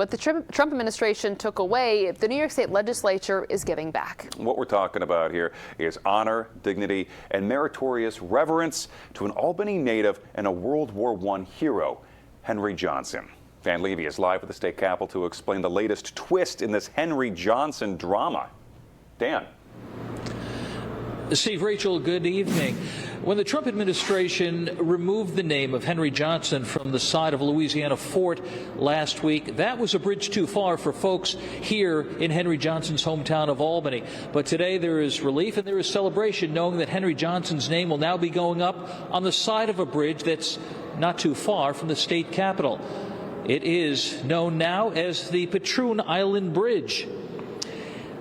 What the Trump administration took away, the New York State legislature is giving back. What we're talking about here is honor, dignity, and meritorious reverence to an Albany native and a World War I hero, Henry Johnson. Dan Levy is live at the state capitol to explain the latest twist in this Henry Johnson drama. Dan. Steve, Rachel, good evening. When the Trump administration removed the name of Henry Johnson from the side of a Louisiana fort last week, that was a bridge too far for folks here in Henry Johnson's hometown of Albany. But today there is relief and there is celebration knowing that Henry Johnson's name will now be going up on the side of a bridge that's not too far from the state capitol. It is known now as the Patroon Island Bridge.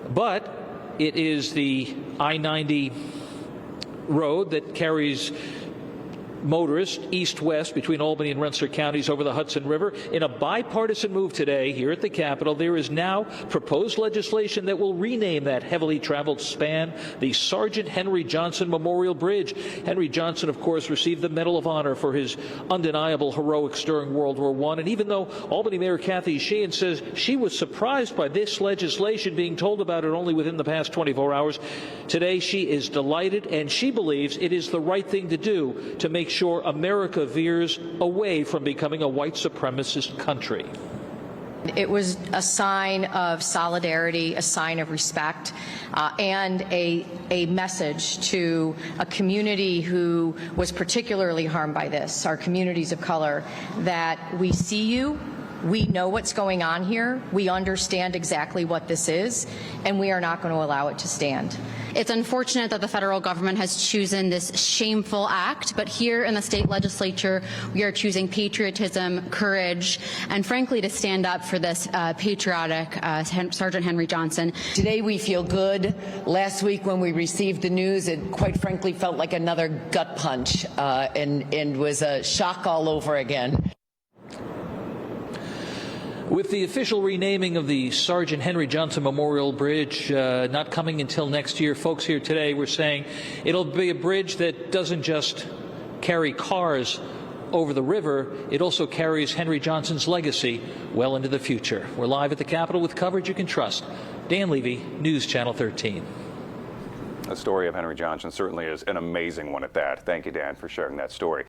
But it is the I-90 road that carries motorists east-west between Albany and Rensselaer counties over the Hudson River. In a bipartisan move today here at the Capitol, there is now proposed legislation that will rename that heavily traveled span the Sergeant Henry Johnson Memorial Bridge. Henry Johnson, of course, received the Medal of Honor for his undeniable heroics during World War I. And even though Albany Mayor Kathy Sheehan says she was surprised by this legislation, being told about it only within the past 24 hours, today she is delighted and she believes it is the right thing to do to make sure America veers away from becoming a white supremacist country. It was a sign of solidarity, a sign of respect, and a message to a community who was particularly harmed by this, our communities of color, that we see you, we know what's going on here, we understand exactly what this is, and we are not going to allow it to stand. It's unfortunate that the federal government has chosen this shameful act, but here in the state legislature, we are choosing patriotism, courage, and frankly to stand up for this patriotic Sergeant Henry Johnson. Today we feel good. Last week when we received the news, it quite frankly felt like another gut punch and was a shock all over again. With the official renaming of the Sergeant Henry Johnson Memorial Bridge not coming until next year, folks here today were saying it'll be a bridge that doesn't just carry cars over the river, it also carries Henry Johnson's legacy well into the future. We're live at the Capitol with coverage you can trust. Dan Levy, News Channel 13. The story of Henry Johnson certainly is an amazing one at that. Thank you, Dan, for sharing that story.